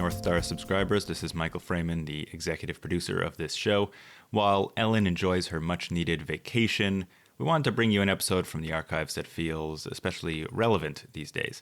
North Star subscribers. This is Michael Freeman, the executive producer of this show. While Ellen enjoys her much-needed vacation, we wanted to bring you an episode from the archives that feels especially relevant these days.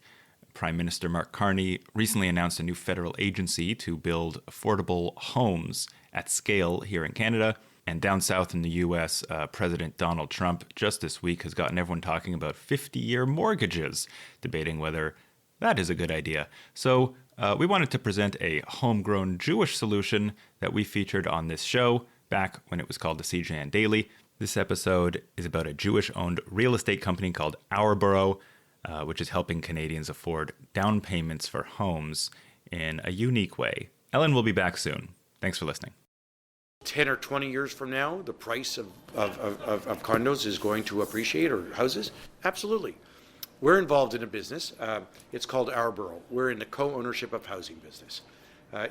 Prime Minister Mark Carney recently announced a new federal agency to build affordable homes at scale here in Canada. And down south in the U.S., President Donald Trump just this week has gotten everyone talking about 50-year mortgages, debating whether that is a good idea. So we wanted to present a homegrown Jewish solution that we featured on this show back when it was called the CJN Daily. This episode is about a Jewish-owned real estate company called Ourborough, which is helping Canadians afford down payments for homes in a unique way. Ellen will be back soon. Thanks for listening. 10 or 20 years from now, the price of condos is going to appreciate, or houses? Absolutely. We're involved in a business. It's called Ourborough. We're in the co-ownership of housing business.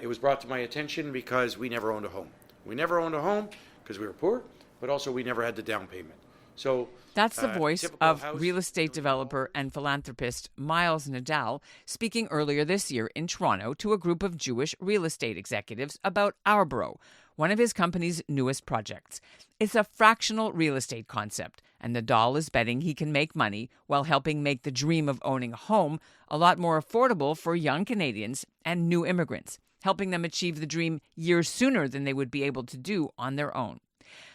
It was brought to my attention because we never owned a home. We never owned a home because we were poor, but also we never had the down payment. So that's the voice of real estate developer and philanthropist Miles Nadal speaking earlier this year in Toronto to a group of Jewish real estate executives about Ourborough, one of his company's newest projects. It's a fractional real estate concept, and Nadal is betting he can make money while helping make the dream of owning a home a lot more affordable for young Canadians and new immigrants, helping them achieve the dream years sooner than they would be able to do on their own.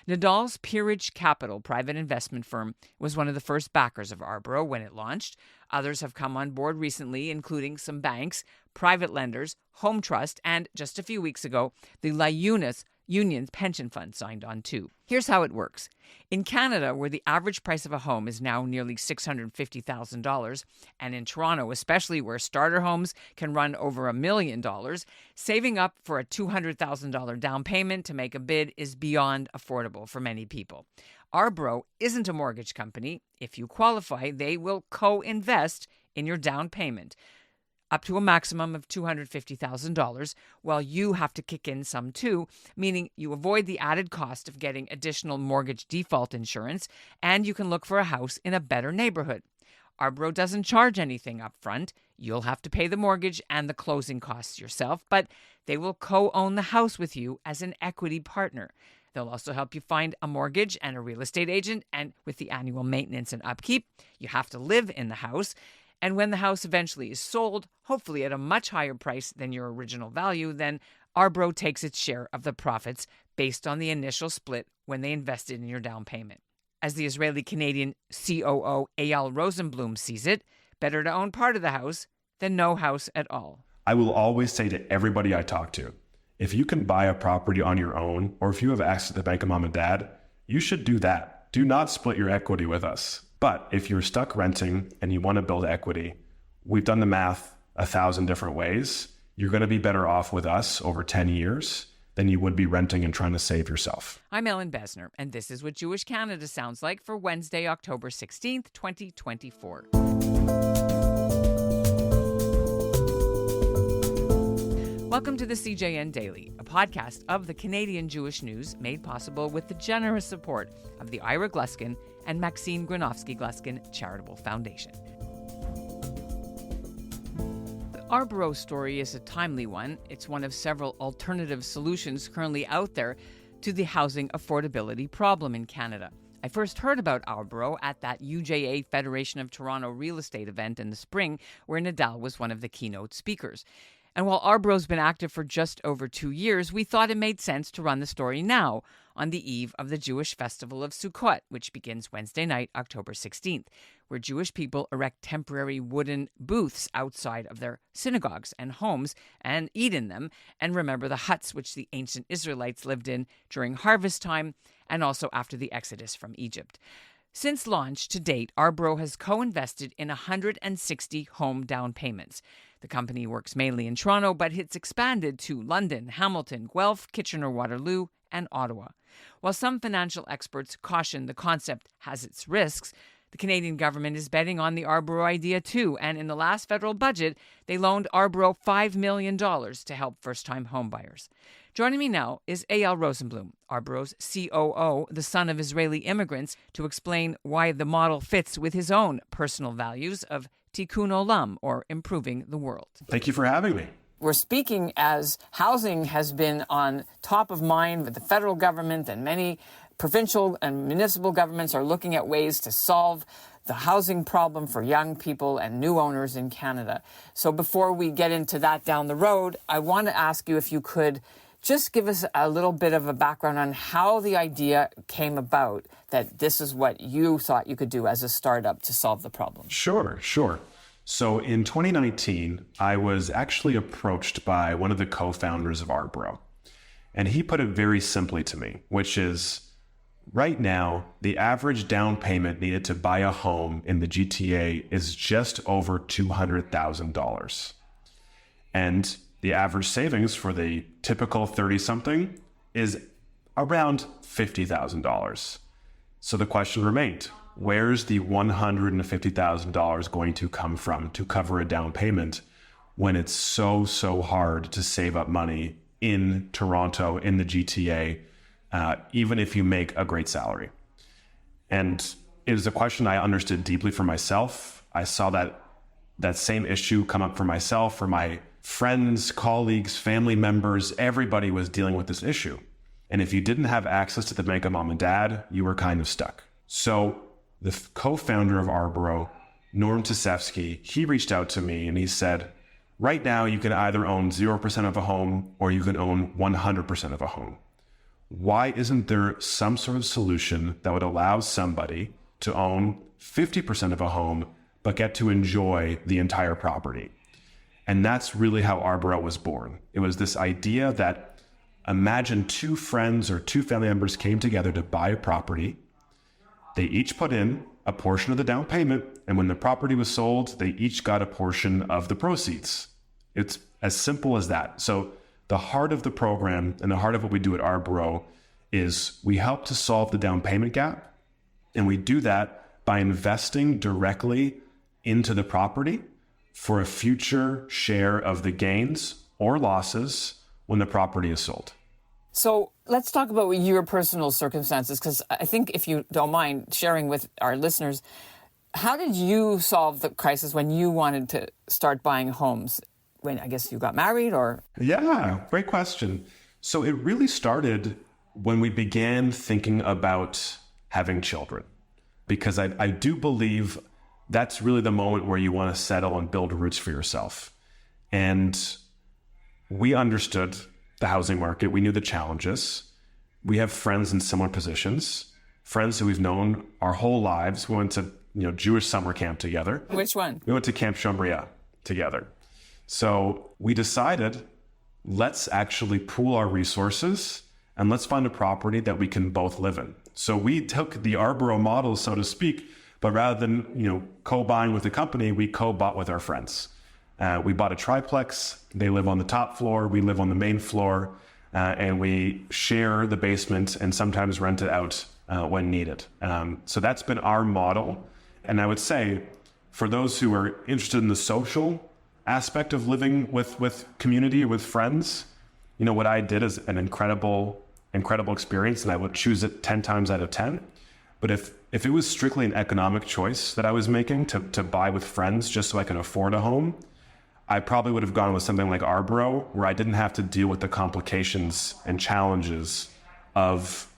Nadal's Peerage Capital private investment firm was one of the first backers of Ourborough when it launched. Others have come on board recently, including some banks, private lenders, Home Trust, and just a few weeks ago, the La Eunice Union's pension fund signed on too. Here's how it works. In Canada, where the average price of a home is now nearly $650,000, and in Toronto, especially where starter homes can run over $1 million, saving up for a $200,000 down payment to make a bid is beyond affordable for many people. Ourborough isn't a mortgage company. If you qualify, they will co-invest in your down payment, up to a maximum of $250,000, while you have to kick in some too, meaning you avoid the added cost of getting additional mortgage default insurance, and you can look for a house in a better neighborhood. Ourborough doesn't charge anything up front. You'll have to pay the mortgage and the closing costs yourself, but they will co-own the house with you as an equity partner. They'll also help you find a mortgage and a real estate agent, and with the annual maintenance and upkeep, you have to live in the house. And when the house eventually is sold, hopefully at a much higher price than your original value, then Ourborough takes its share of the profits based on the initial split when they invested in your down payment. As the Israeli-Canadian COO Eyal Rosenblum sees it, better to own part of the house than no house at all. I will always say to everybody I talk to, if you can buy a property on your own, or if you have access to the bank of mom and dad, you should do that. Do not split your equity with us. But if you're stuck renting and you want to build equity, we've done the math 1,000 different ways. You're going to be better off with us over 10 years than you would be renting and trying to save yourself. I'm Ellen Besner, and this is what Jewish Canada sounds like for Wednesday, October 16th, 2024. Welcome to the CJN Daily, a podcast of the Canadian Jewish News made possible with the generous support of the Ira Gluskin and Maxine Granovsky-Gluskin Charitable Foundation. The Ourborough story is a timely one. It's one of several alternative solutions currently out there to the housing affordability problem in Canada. I first heard about Ourborough at that UJA Federation of Toronto real estate event in the spring, where Nadal was one of the keynote speakers. And while Ourboroug's been active for just over 2 years, we thought it made sense to run the story now, on the eve of the Jewish festival of Sukkot, which begins Wednesday night, October 16th, where Jewish people erect temporary wooden booths outside of their synagogues and homes and eat in them, and remember the huts which the ancient Israelites lived in during harvest time and also after the Exodus from Egypt. Since launch to date, Ourborough has co-invested in 160 home down payments. The company works mainly in Toronto, but it's expanded to London, Hamilton, Guelph, Kitchener-Waterloo, and Ottawa. While some financial experts caution the concept has its risks, the Canadian government is betting on the Ourborough idea too, and in the last federal budget, they loaned Ourborough $5 million to help first-time homebuyers. Joining me now is Eyal Rosenblum, Ourboroug's COO, the son of Israeli immigrants, to explain why the model fits with his own personal values of tikkun olam, or improving the world. Thank you for having me. we're speaking as housing has been on top of mind with the federal government, and many provincial and municipal governments are looking at ways to solve the housing problem for young people and new owners in Canada. So before we get into that down the road, I want to ask you if you could just give us a little bit of a background on how the idea came about that this is what you thought you could do as a startup to solve the problem. Sure. So in 2019, I was actually approached by one of the co-founders of Arbro. And he put it very simply to me, which is, right now, the average down payment needed to buy a home in the GTA is just over $200,000. And the average savings for the typical 30-something is around $50,000. So the question remained, where's the $150,000 going to come from to cover a down payment when it's so hard to save up money in Toronto, in the GTA, even if you make a great salary? And it was a question I understood deeply for myself. I saw that same issue come up for myself, for my friends, colleagues, family members. Everybody was dealing with this issue. And if you didn't have access to the bank of mom and dad, you were kind of stuck. So the co-founder of Arbro, Norm Tasevsky, he reached out to me and he said, right now you can either own 0% of a home or you can own 100% of a home. Why isn't there some sort of solution that would allow somebody to own 50% of a home but get to enjoy the entire property? And that's really how Arbro was born. It was this idea that, imagine two friends or two family members came together to buy a property. They each put in a portion of the down payment, and when the property was sold, they each got a portion of the proceeds. It's as simple as that. So the heart of the program and the heart of what we do at Arbro is we help to solve the down payment gap, and we do that by investing directly into the property for a future share of the gains or losses when the property is sold. So let's talk about your personal circumstances, because I think, if you don't mind sharing with our listeners, how did you solve the crisis when you wanted to start buying homes? When, I guess, you got married, or? Yeah, great question. So it really started when we began thinking about having children, because I do believe that's really the moment where you want to settle and build roots for yourself. And we understood the housing market. We knew the challenges. We have friends in similar positions, friends who we've known our whole lives. We went to Jewish summer camp together. Which one? We went to Camp Shomria together. So we decided, let's actually pool our resources and let's find a property that we can both live in. So we took the Arbro model, so to speak, but rather than co-buying with the company, we co-bought with our friends. We bought a triplex. They live on the top floor. We live on the main floor, and we share the basement and sometimes rent it out when needed. So that's been our model. And I would say, for those who are interested in the social aspect of living with community or with friends, what I did is an incredible experience, and I would choose it 10 times out of 10. But if it was strictly an economic choice that I was making to buy with friends just so I can afford a home, I probably would have gone with something like Arbro, where I didn't have to deal with the complications and challenges of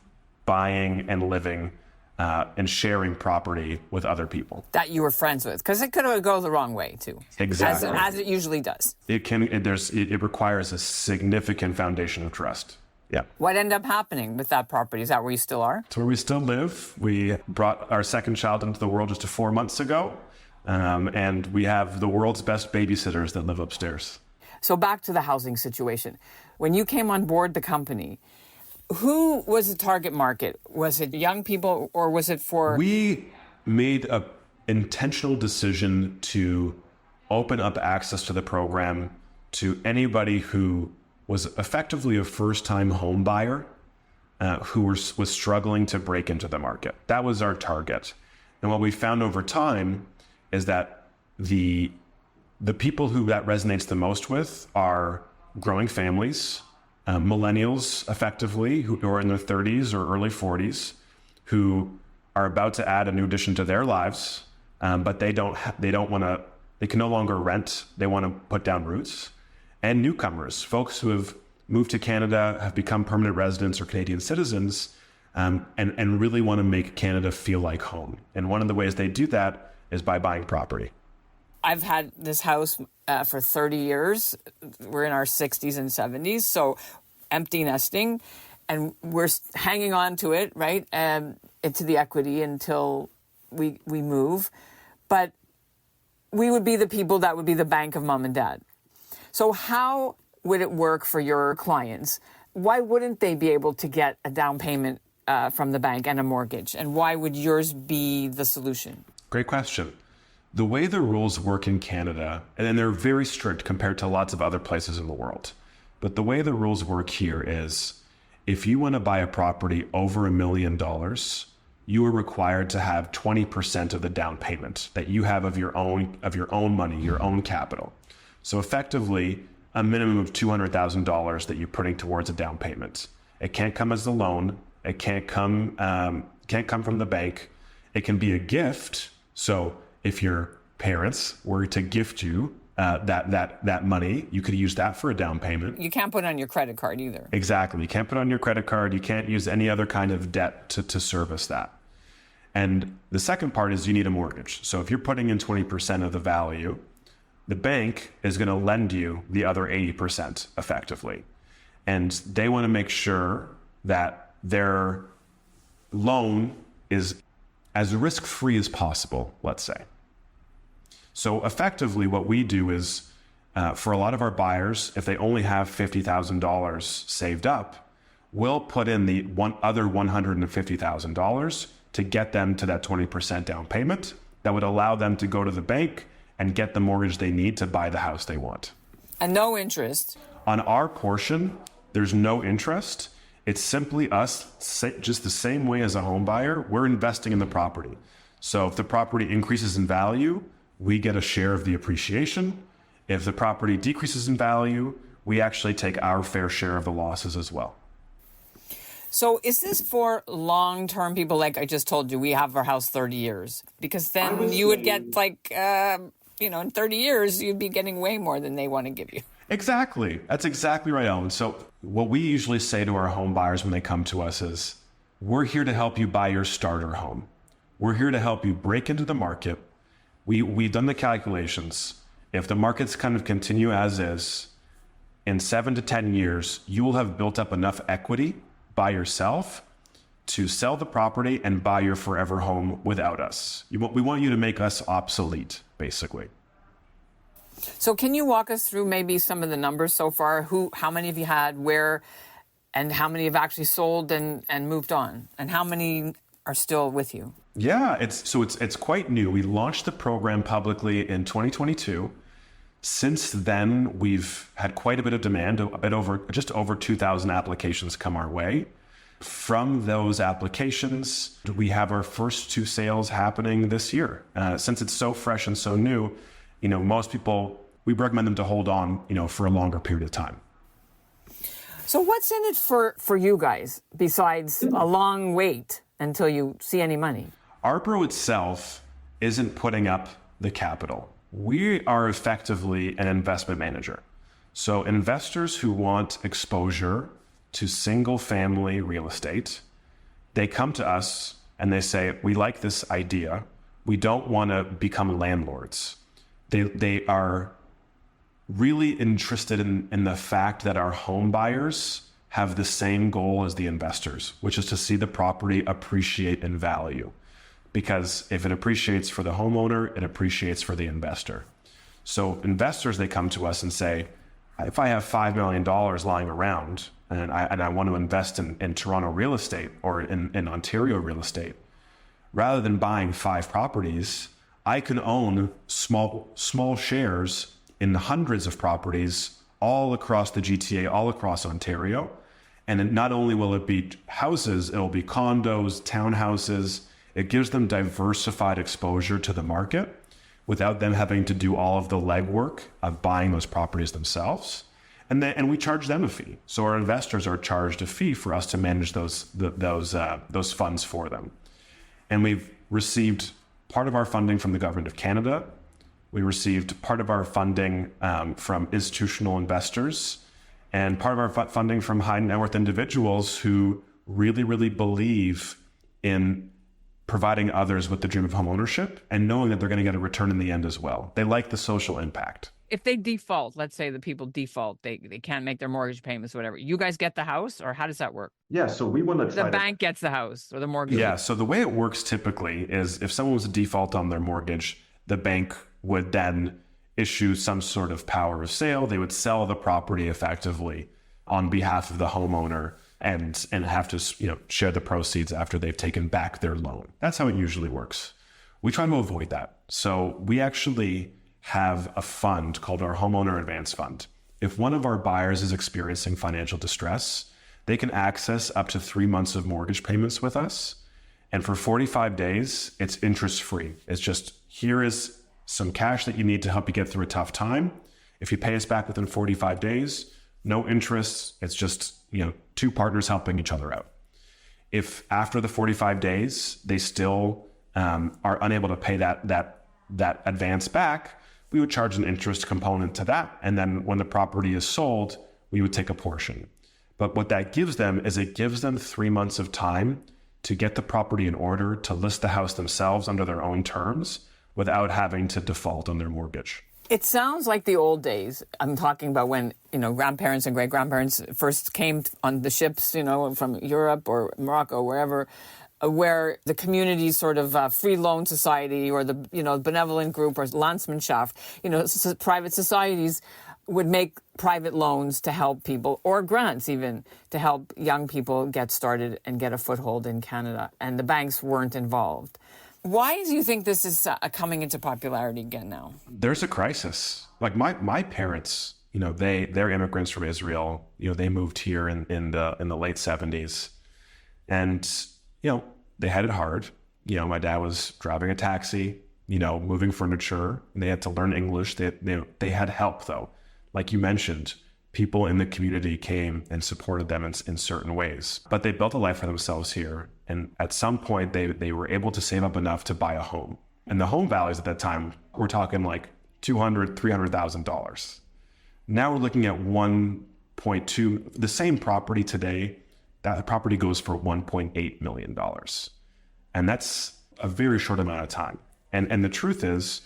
buying and living and sharing property with other people that you were friends with, because it could go the wrong way too. Exactly, as it usually does. It requires a significant foundation of trust. Yeah. What ended up happening with that property? Is that where you still are? It's where we still live. We brought our second child into the world just 4 months ago. And we have the world's best babysitters that live upstairs. So back to the housing situation. When you came on board the company, who was the target market? Was it young people, or was it for... We made an intentional decision to open up access to the program to anybody who was effectively a first-time home buyer who was struggling to break into the market. That was our target. And what we found over time is that the people who that resonates the most with are growing families, millennials, effectively, who are in their 30s or early 40s, who are about to add a new addition to their lives, but they can no longer rent. They want to put down roots. and newcomers, folks who have moved to Canada, have become permanent residents or Canadian citizens, and really want to make Canada feel like home. And one of the ways they do that is by buying property. I've had this house for 30 years. We're in our 60s and 70s, so empty nesting, and we're hanging on to it, right, into the equity until we move. But we would be the people that would be the bank of mom and dad. So how would it work for your clients? Why wouldn't they be able to get a down payment from the bank and a mortgage? And why would yours be the solution? Great question. The way the rules work in Canada, and they're very strict compared to lots of other places in the world, but the way the rules work here is if you want to buy a property over $1 million, you are required to have 20% of the down payment that you have of your own money, your own capital. So effectively, a minimum of $200,000 that you're putting towards a down payment. It can't come as a loan. It can't come from the bank. It can be a gift. So if your parents were to gift you that money, you could use that for a down payment. You can't put it on your credit card either. Exactly. You can't put it on your credit card. You can't use any other kind of debt to service that. And the second part is you need a mortgage. So if you're putting in 20% of the value, the bank is going to lend you the other 80% effectively. And they want to make sure that their loan is as risk-free as possible, let's say. So effectively what we do is, for a lot of our buyers, if they only have $50,000 saved up, we'll put in the other $150,000 to get them to that 20% down payment that would allow them to go to the bank and get the mortgage they need to buy the house they want. And no interest. On our portion, there's no interest. It's simply us, just the same way as a home buyer, we're investing in the property. So if the property increases in value, we get a share of the appreciation. If the property decreases in value, we actually take our fair share of the losses as well. So is this for long-term people? Like I just told you, we have our house 30 years. Because then you would get like, in 30 years, you'd be getting way more than they want to give you. Exactly. That's exactly right, Ellen. So what we usually say to our home buyers when they come to us is, we're here to help you buy your starter home. We're here to help you break into the market. We've done the calculations. If the markets kind of continue as is, in 7 to 10 years, you will have built up enough equity by yourself to sell the property and buy your forever home without us. We want you to make us obsolete, basically. So can you walk us through maybe some of the numbers so far? How many have you had, where, and how many have actually sold and moved on? And how many are still with you? Yeah, it's quite new. We launched the program publicly in 2022. Since then, we've had quite a bit of demand, just over 2,000 applications come our way. From those applications, we have our first 2 sales happening this year. Since it's so fresh and so new, most people, we recommend them to hold on, for a longer period of time. So what's in it for you guys besides a long wait until you see any money? Arbro itself isn't putting up the capital. We are effectively an investment manager. So investors who want exposure to single family real estate, they come to us and they say, we like this idea. We don't want to become landlords. They are really interested in the fact that our home buyers have the same goal as the investors, which is to see the property appreciate in value. Because if it appreciates for the homeowner, it appreciates for the investor. So investors, they come to us and say, if I have $5 million lying around and I want to invest in Toronto real estate or in Ontario real estate, rather than buying 5 properties, I can own small shares in hundreds of properties all across the GTA, all across Ontario. And not only will it be houses, it'll be condos, townhouses. It gives them diversified exposure to the market without them having to do all of the legwork of buying those properties themselves. And we charge them a fee. So our investors are charged a fee for us to manage those funds for them. And we've received part of our funding from the Government of Canada. We received part of our funding from institutional investors and part of our funding from high net worth individuals who really, really believe in providing others with the dream of homeownership and knowing that they're going to get a return in the end as well. They like the social impact. If they default, let's say the people default, they can't make their mortgage payments, whatever. You guys get the house, or how does that work? Yeah, so we want to try the bank gets the house or the mortgage. Yeah, so the way it works typically is if someone was to default on their mortgage, the bank would then issue some sort of power of sale. They would sell the property effectively on behalf of the homeowner and have to share the proceeds after they've taken back their loan. That's how it usually works. We try to avoid that. So we actually have a fund called our Homeowner Advance Fund. If one of our buyers is experiencing financial distress, they can access up to 3 months of mortgage payments with us. And for 45 days, it's interest-free. It's just, here is some cash that you need to help you get through a tough time. If you pay us back within 45 days, no interest. It's just, two partners helping each other out. If after the 45 days, they still are unable to pay that advance back, we would charge an interest component to that. And then when the property is sold, we would take a portion. But what that gives them is it gives them 3 months of time to get the property in order, to list the house themselves under their own terms without having to default on their mortgage. It sounds like the old days. I'm talking about when, grandparents and great-grandparents first came on the ships, from Europe or Morocco, wherever, where the community sort of free loan society or the, benevolent group or Landsmannschaft, private societies would make private loans to help people, or grants even, to help young people get started and get a foothold in Canada. And the banks weren't involved. Why do you think this is coming into popularity again now? There's a crisis. Like my parents, they're immigrants from Israel. They moved here in the late 70s, and they had it hard. My dad was driving a taxi, moving furniture. And they had to learn English. They had help though. Like you mentioned, people in the community came and supported them in certain ways. But they built a life for themselves here. And at some point, they were able to save up enough to buy a home. And the home values at that time, we're talking like $200,000, $300,000. Now we're looking at 1.2. The same property today, that property goes for $1.8 million. And that's a very short amount of time. And the truth is,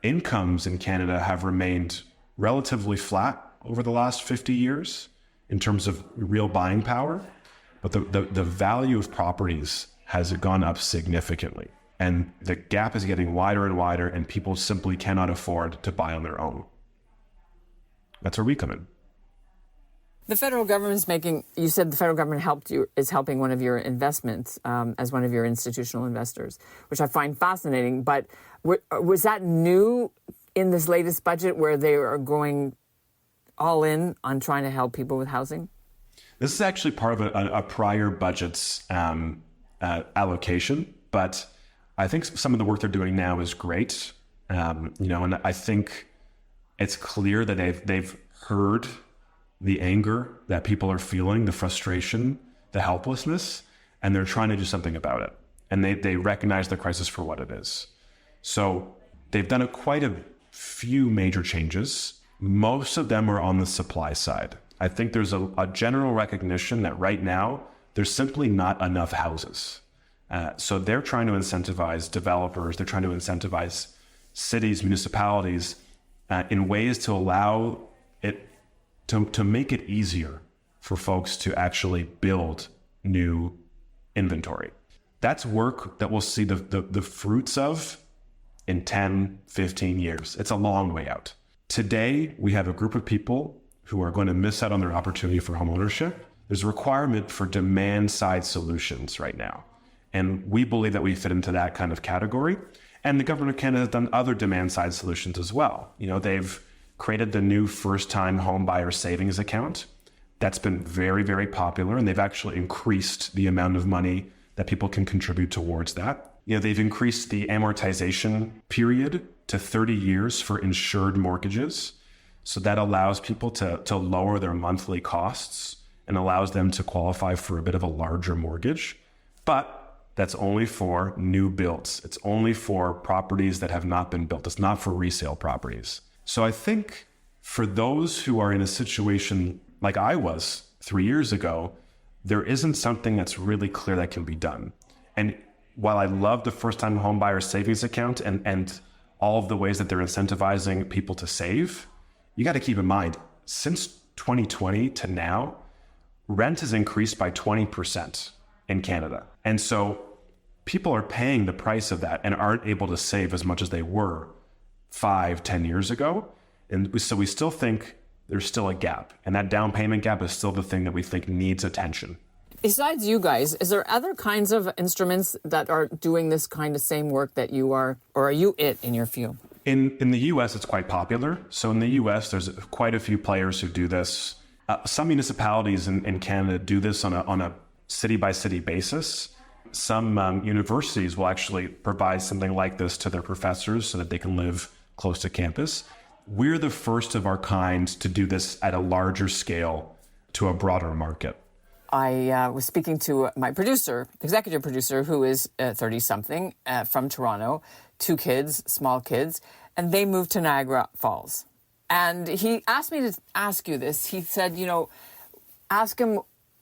incomes in Canada have remained relatively flat over the last 50 years in terms of real buying power, but the value of properties has gone up significantly. And the gap is getting wider and wider, and people simply cannot afford to buy on their own. That's where we come in. The federal government's you said the federal government is helping one of your investments as one of your institutional investors, which I find fascinating. But was that new in this latest budget where they are going all in on trying to help people with housing? This is actually part of a prior budget's allocation, but I think some of the work they're doing now is great. And I think it's clear that they've heard the anger that people are feeling, the frustration, the helplessness, and they're trying to do something about it. And they recognize the crisis for what it is. So they've done quite a few major changes. Most of them are on the supply side. I think there's a general recognition that right now, there's simply not enough houses. So they're trying to incentivize developers. They're trying to incentivize cities, municipalities in ways to allow it to make it easier for folks to actually build new inventory. That's work that we'll see the fruits of in 10, 15 years. It's a long way out. Today, we have a group of people who are going to miss out on their opportunity for homeownership. There's a requirement for demand-side solutions right now. And we believe that we fit into that kind of category. And the government of Canada has done other demand-side solutions as well. They've created the new first-time home buyer savings account. That's been very, very popular. And they've actually increased the amount of money that people can contribute towards that. They've increased the amortization period to 30 years for insured mortgages. So that allows people to lower their monthly costs and allows them to qualify for a bit of a larger mortgage. But that's only for new builds. It's only for properties that have not been built. It's not for resale properties. So I think for those who are in a situation like I was 3 years ago, there isn't something that's really clear that can be done. And while I love the first-time home buyer savings account and all of the ways that they're incentivizing people to save, you got to keep in mind, since 2020 to now, rent has increased by 20% in Canada. And so people are paying the price of that and aren't able to save as much as they were 5-10 years ago. And so we still think there's still a gap. And that down payment gap is still the thing that we think needs attention. Besides you guys, is there other kinds of instruments that are doing this kind of same work that you are, or are you it in your field? In the US, it's quite popular. So in the US, there's quite a few players who do this. Some municipalities in Canada do this on a city-by-city basis. Some universities will actually provide something like this to their professors so that they can live close to campus. We're the first of our kind to do this at a larger scale to a broader market. I was speaking to my producer, executive producer, who is 30-something from Toronto, 2 kids, small kids, and they moved to Niagara Falls. And he asked me to ask you this. He said, ask him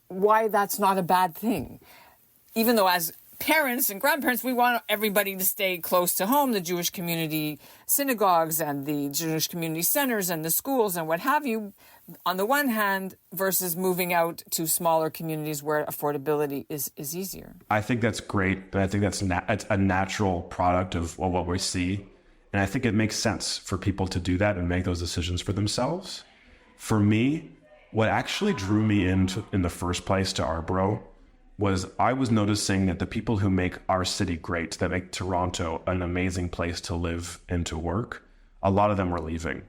why that's not a bad thing. Even though as parents and grandparents, we want everybody to stay close to home, the Jewish community synagogues and the Jewish community centers and the schools and what have you, on the one hand, versus moving out to smaller communities where affordability is easier. I think that's great. And I think that's it's a natural product of what we see. And I think it makes sense for people to do that and make those decisions for themselves. For me, what actually drew me in the first place to Arborough was I was noticing that the people who make our city great, that make Toronto an amazing place to live and to work, a lot of them were leaving.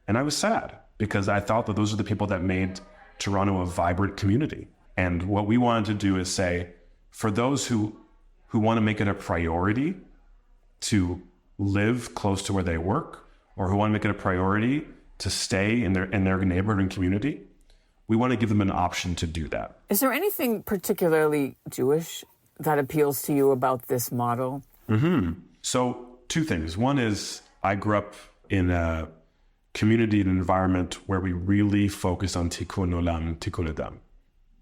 And I was sad because I thought that those are the people that made Toronto a vibrant community. And what we wanted to do is say, for those who want to make it a priority to live close to where they work, or who want to make it a priority to stay in their neighborhood and community, we want to give them an option to do that. Is there anything particularly Jewish that appeals to you about this model? So 2 things. One is I grew up in a community and environment where we really focus on tikkun olam, tikkun adam.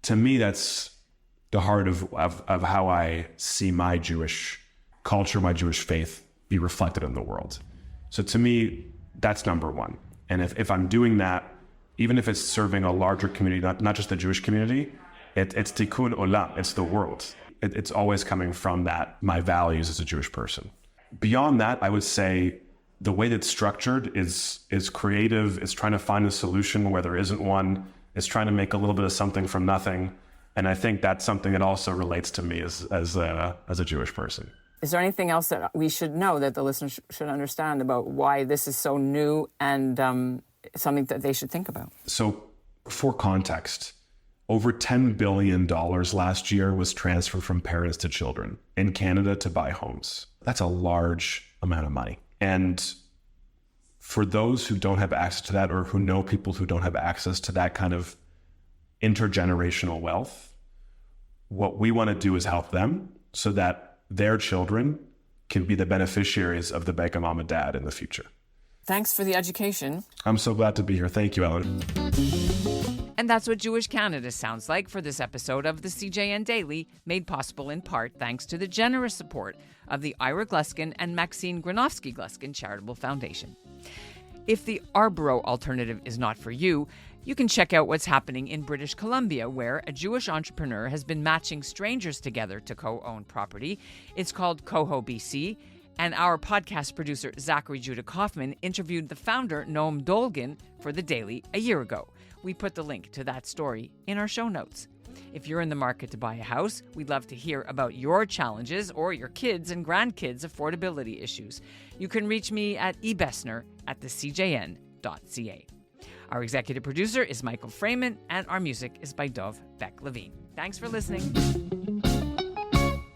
To me, that's the heart of how I see my Jewish culture, my Jewish faith be reflected in the world. So to me, that's number one. And if I'm doing that, even if it's serving a larger community, not just the Jewish community, it's tikkun olam, it's the world. It's always coming from that, my values as a Jewish person. Beyond that, I would say the way that's structured is creative. It's trying to find a solution where there isn't one. It's trying to make a little bit of something from nothing. And I think that's something that also relates to me as a Jewish person. Is there anything else that we should know that the listeners should understand about why this is so new and something that they should think about? So for context, over $10 billion last year was transferred from parents to children in Canada to buy homes. That's a large amount of money. And for those who don't have access to that, or who know people who don't have access to that kind of intergenerational wealth, what we want to do is help them so that their children can be the beneficiaries of the Bank of Mom and Dad in the future. Thanks for the education. I'm so glad to be here. Thank you, Ellen. And that's what Jewish Canada sounds like for this episode of the CJN Daily, made possible in part thanks to the generous support of the Ira Gluskin and Maxine Granovsky-Gluskin Charitable Foundation. If the Arborough alternative is not for you, you can check out what's happening in British Columbia, where a Jewish entrepreneur has been matching strangers together to co-own property. It's called Coho BC. And our podcast producer, Zachary Judah Kaufman, interviewed the founder, Noam Dolgin, for The Daily a year ago. We put the link to that story in our show notes. If you're in the market to buy a house, we'd love to hear about your challenges or your kids' and grandkids' affordability issues. You can reach me at ebessner@thecjn.ca. Our executive producer is Michael Freeman, and our music is by Dov Beck-Levine. Thanks for listening.